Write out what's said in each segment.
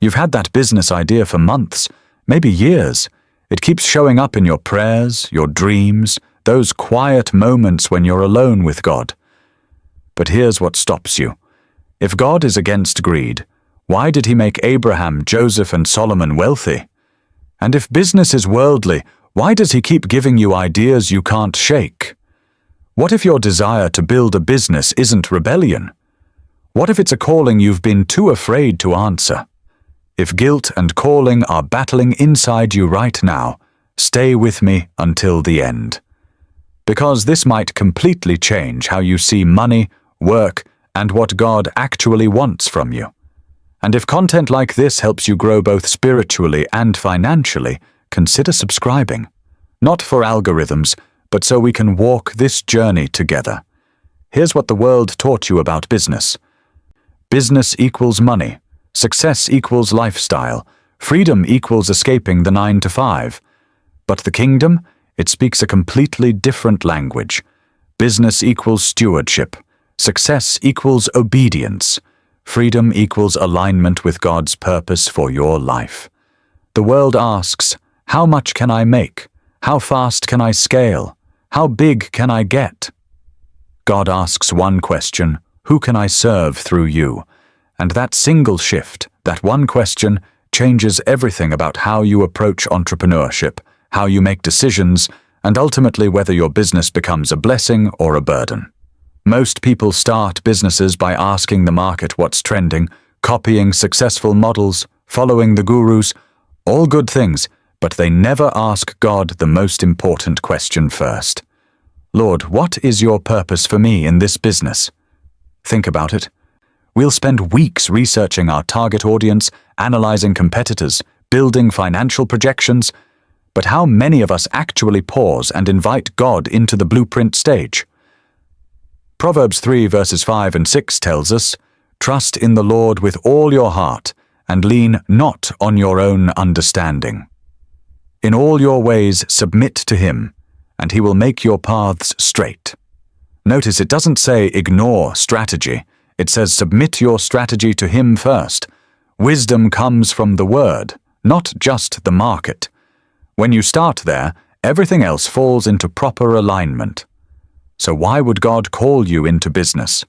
You've had that business idea for months, maybe years. It keeps showing up in your prayers, your dreams, those quiet moments when you're alone with God. But here's what stops you. If God is against greed, why did he make Abraham, Joseph, and Solomon wealthy? And if business is worldly, why does he keep giving you ideas you can't shake? What if your desire to build a business isn't rebellion? What if it's a calling you've been too afraid to answer? If guilt and calling are battling inside you right now, stay with me until the end. Because this might completely change how you see money, work, and what God actually wants from you. And if content like this helps you grow both spiritually and financially, consider subscribing. Not for algorithms, but so we can walk this journey together. Here's what the world taught you about business. Business equals money. Success equals lifestyle. Freedom equals escaping the 9 to 5. But the kingdom, it speaks a completely different language. Business equals stewardship. Success equals obedience. Freedom equals alignment with God's purpose for your life. The world asks, how much can I make? How fast can I scale? How big can I get? God asks one question, who can I serve through you? And that single shift, that one question, changes everything about how you approach entrepreneurship, how you make decisions, and ultimately whether your business becomes a blessing or a burden. Most people start businesses by asking the market what's trending, copying successful models, following the gurus, all good things, but they never ask God the most important question first. Lord, what is your purpose for me in this business? Think about it. We'll spend weeks researching our target audience, analyzing competitors, building financial projections, but how many of us actually pause and invite God into the blueprint stage? Proverbs 3 verses 5 and 6 tells us, "Trust in the Lord with all your heart, and lean not on your own understanding. In all your ways submit to him, and he will make your paths straight." Notice it doesn't say ignore strategy. It says submit your strategy to him first. Wisdom comes from the word, not just the market. When you start there, everything else falls into proper alignment. So why would God call you into business?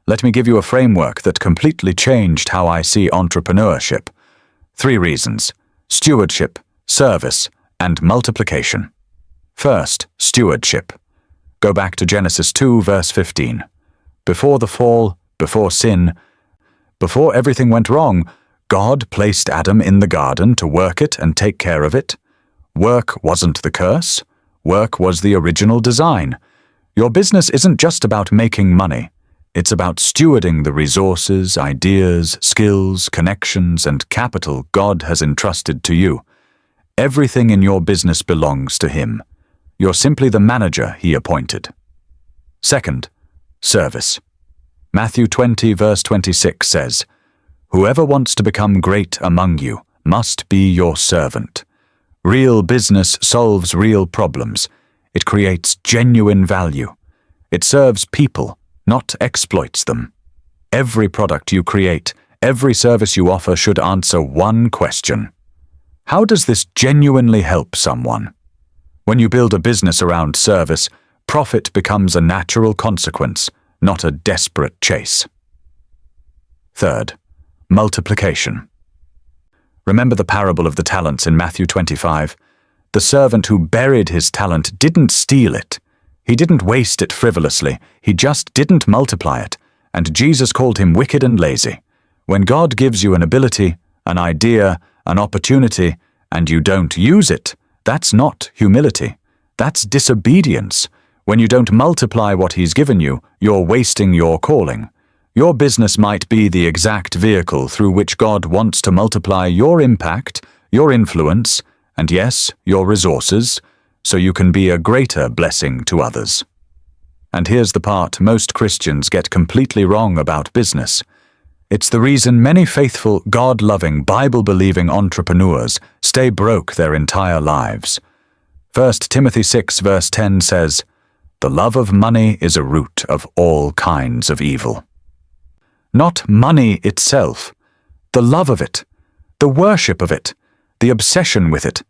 Let me give you a framework that completely changed how I see entrepreneurship. 3 reasons: stewardship, service, and multiplication. First, stewardship. Go back to Genesis 2 verse 15. Before the fall, before sin, before everything went wrong, God placed Adam in the garden to work it and take care of it. Work wasn't the curse. Work was the original design. Your business isn't just about making money. It's about stewarding the resources, ideas, skills, connections, and capital God has entrusted to you. Everything in your business belongs to him. You're simply the manager he appointed. Second, service. Matthew 20 verse 26 says, "Whoever wants to become great among you must be your servant." Real business solves real problems. It creates genuine value. It serves people, not exploits them. Every product you create, every service you offer should answer one question. How does this genuinely help someone? When you build a business around service, profit becomes a natural consequence, not a desperate chase. Third, multiplication. Remember the parable of the talents in Matthew 25? The servant who buried his talent didn't steal it. He didn't waste it frivolously. He just didn't multiply it. And Jesus called him wicked and lazy. When God gives you an ability, an idea, an opportunity, and you don't use it, that's not humility. That's disobedience. When you don't multiply what he's given you, you're wasting your calling. Your business might be the exact vehicle through which God wants to multiply your impact, your influence, and yes, your resources, so you can be a greater blessing to others. And here's the part most Christians get completely wrong about business. It's the reason many faithful, God-loving, Bible-believing entrepreneurs stay broke their entire lives. 1 Timothy 6 verse 10 says, "The love of money is a root of all kinds of evil." Not money itself, the love of it. the worship of it, the obsession with it.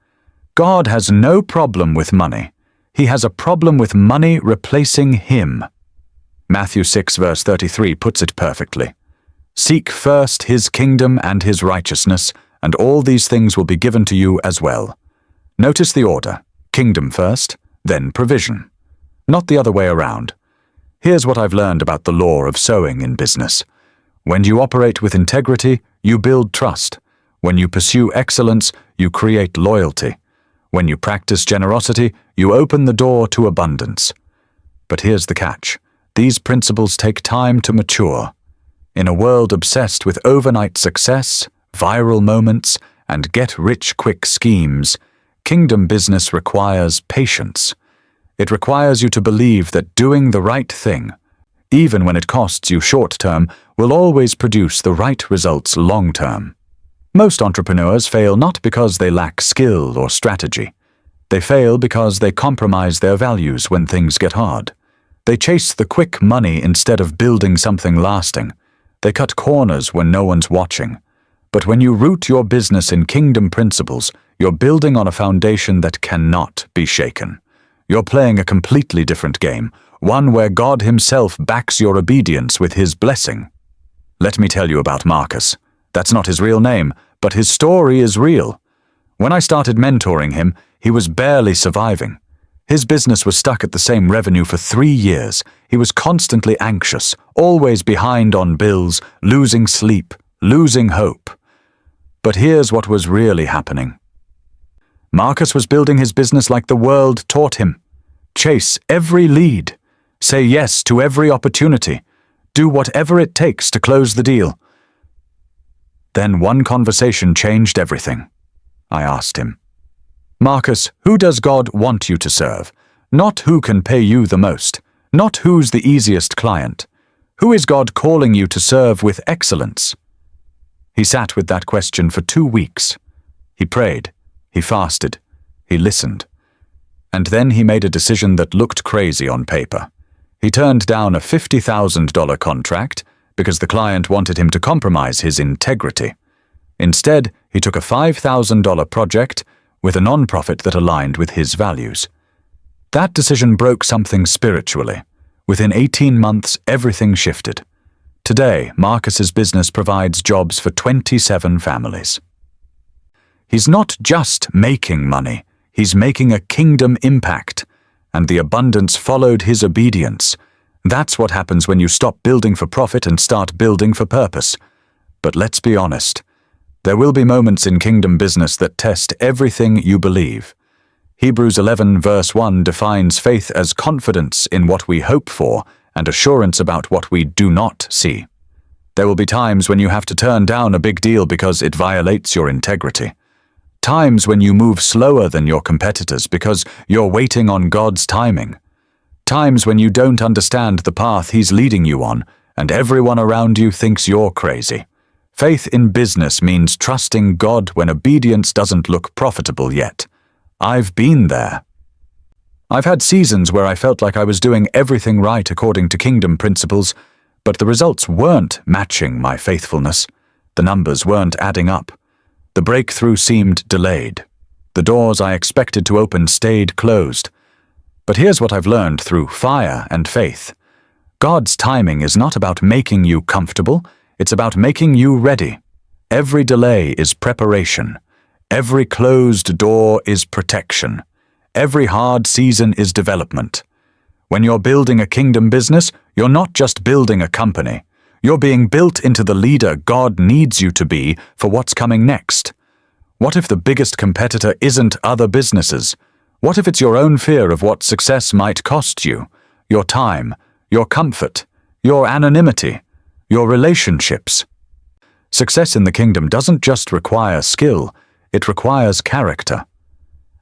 God has no problem with money. He has a problem with money replacing him. Matthew 6 verse 33 puts it perfectly. Seek first his kingdom and his righteousness, and all these things will be given to you as well. Notice the order: kingdom first, then provision. Not the other way around. Here's what I've learned about the law of sowing in business. When you operate with integrity, you build trust. When you pursue excellence, you create loyalty. When you practice generosity, you open the door to abundance. But here's the catch. These principles take time to mature. In a world obsessed with overnight success, viral moments, and get-rich-quick schemes, kingdom business requires patience. It requires you to believe that doing the right thing, even when it costs you short-term, will always produce the right results long-term. Most entrepreneurs fail not because they lack skill or strategy. They fail because they compromise their values when things get hard. They chase the quick money instead of building something lasting. They cut corners when no one's watching. But when you root your business in kingdom principles, you're building on a foundation that cannot be shaken. You're playing a completely different game, one where God himself backs your obedience with his blessing. Let me tell you about Marcus. That's not his real name, but his story is real. When I started mentoring him, he was barely surviving. His business was stuck at the same revenue for 3 years. He was constantly anxious, always behind on bills, losing sleep, losing hope. But here's what was really happening. Marcus was building his business like the world taught him. Chase every lead. Say yes to every opportunity. Do whatever it takes to close the deal. Then one conversation changed everything. I asked him, Marcus, who does God want you to serve? Not who can pay you the most. Not who's the easiest client. Who is God calling you to serve with excellence? He sat with that question for 2 weeks. He prayed. He fasted. He listened. And then he made a decision that looked crazy on paper. He turned down a $50,000 contract because the client wanted him to compromise his integrity. Instead, he took a $5,000 project with a nonprofit that aligned with his values. That decision broke something spiritually. Within 18 months, everything shifted. Today, Marcus's business provides jobs for 27 families. He's not just making money, he's making a kingdom impact, and the abundance followed his obedience. That's what happens when you stop building for profit and start building for purpose. But let's be honest. There will be moments in kingdom business that test everything you believe. Hebrews 11 verse 1 defines faith as confidence in what we hope for and assurance about what we do not see. There will be times when you have to turn down a big deal because it violates your integrity. Times when you move slower than your competitors because you're waiting on God's timing. Times when you don't understand the path He's leading you on and everyone around you thinks you're crazy. Faith in business means trusting God when obedience doesn't look profitable yet. I've been there. I've had seasons where I felt like I was doing everything right according to kingdom principles, but the results weren't matching my faithfulness. The numbers weren't adding up. The breakthrough seemed delayed. The doors I expected to open stayed closed. But here's what I've learned through fire and faith. God's timing is not about making you comfortable. It's about making you ready. Every delay is preparation. Every closed door is protection. Every hard season is development. When you're building a kingdom business, you're not just building a company. You're being built into the leader God needs you to be for what's coming next. What if the biggest competitor isn't other businesses? What if it's your own fear of what success might cost you? Your time, your comfort, your anonymity, your relationships. Success in the kingdom doesn't just require skill, it requires character.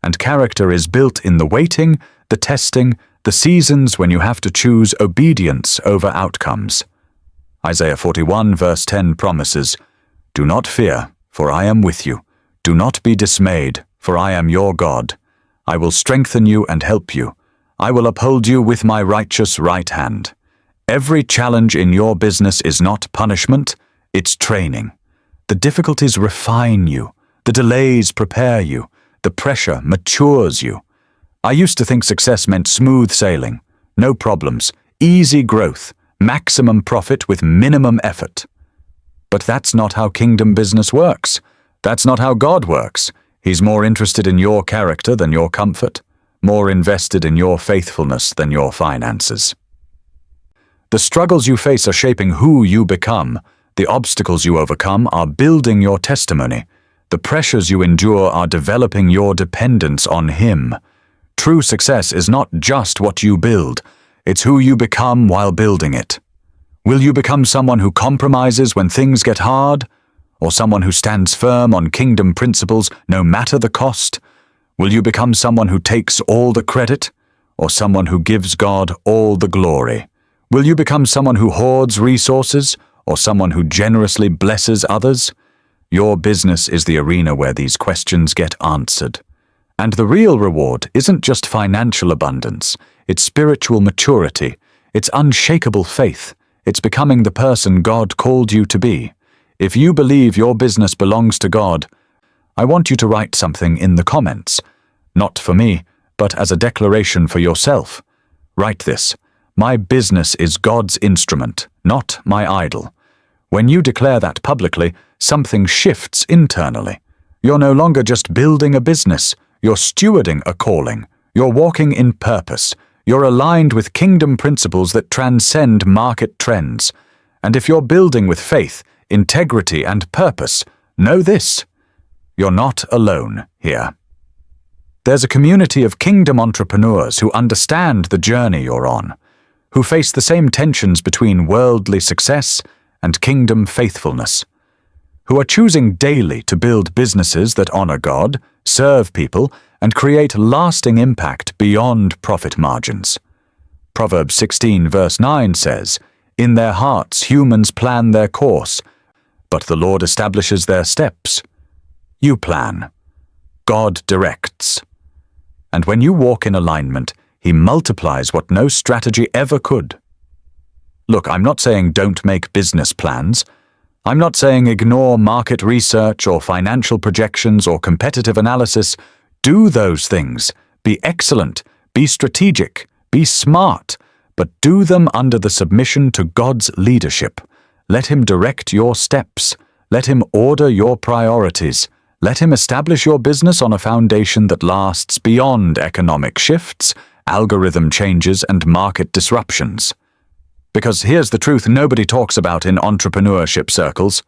And character is built in the waiting, the testing, the seasons when you have to choose obedience over outcomes. Isaiah 41 verse 10 promises, "Do not fear, for I am with you. Do not be dismayed, for I am your God. I will strengthen you and help you. I will uphold you with my righteous right hand." Every challenge in your business is not punishment, it's training. The difficulties refine you. The delays prepare you. The pressure matures you. I used to think success meant smooth sailing, no problems, easy growth, maximum profit with minimum effort. But that's not how kingdom business works. That's not how God works. He's more interested in your character than your comfort, more invested in your faithfulness than your finances. The struggles you face are shaping who you become. The obstacles you overcome are building your testimony. The pressures you endure are developing your dependence on Him. True success is not just what you build, it's who you become while building it. Will you become someone who compromises when things get hard? Or someone who stands firm on kingdom principles no matter the cost? Will you become someone who takes all the credit? Or someone who gives God all the glory? Will you become someone who hoards resources? Or someone who generously blesses others? Your business is the arena where these questions get answered. And the real reward isn't just financial abundance, it's spiritual maturity, it's unshakable faith, it's becoming the person God called you to be. If you believe your business belongs to God, I want you to write something in the comments. Not for me, but as a declaration for yourself. Write this: my business is God's instrument, not my idol. When you declare that publicly, something shifts internally. You're no longer just building a business, you're stewarding a calling. You're walking in purpose. You're aligned with kingdom principles that transcend market trends. And if you're building with faith, integrity, and purpose, know this: you're not alone here. There's a community of kingdom entrepreneurs who understand the journey you're on, who face the same tensions between worldly success and kingdom faithfulness, who are choosing daily to build businesses that honor God, serve people, and create lasting impact beyond profit margins. Proverbs 16 verse 9 says, "In their hearts humans plan their course, but the Lord establishes their steps." You plan. God directs. And when you walk in alignment, He multiplies what no strategy ever could. Look, I'm not saying don't make business plans. I'm not saying ignore market research or financial projections or competitive analysis. Do those things. Be excellent. Be strategic. Be smart. But do them under the submission to God's leadership. Let Him direct your steps. Let Him order your priorities. Let Him establish your business on a foundation that lasts beyond economic shifts, algorithm changes, and market disruptions. Because here's the truth nobody talks about in entrepreneurship circles.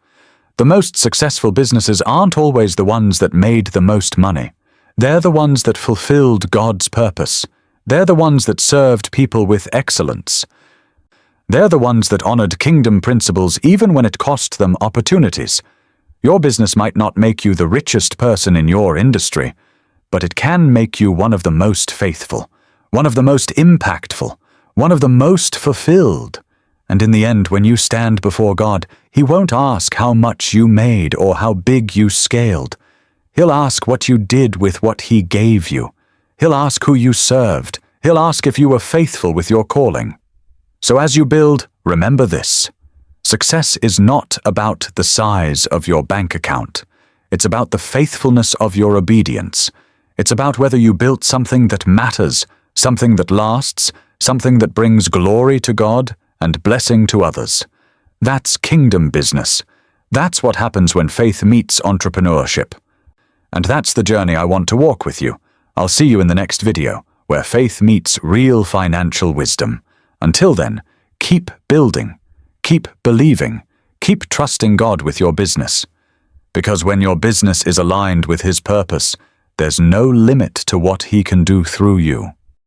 The most successful businesses aren't always the ones that made the most money. They're the ones that fulfilled God's purpose. They're the ones that served people with excellence. They're the ones that honored kingdom principles even when it cost them opportunities. Your business might not make you the richest person in your industry, but it can make you one of the most faithful, one of the most impactful, one of the most fulfilled. And in the end, when you stand before God, He won't ask how much you made or how big you scaled. He'll ask what you did with what He gave you. He'll ask who you served. He'll ask if you were faithful with your calling. So as you build, remember this: success is not about the size of your bank account. It's about the faithfulness of your obedience. It's about whether you built something that matters, something that lasts, something that brings glory to God and blessing to others. That's kingdom business. That's what happens when faith meets entrepreneurship. And that's the journey I want to walk with you. I'll see you in the next video, where faith meets real financial wisdom. Until then, keep building, keep believing, keep trusting God with your business. Because when your business is aligned with His purpose, there's no limit to what He can do through you.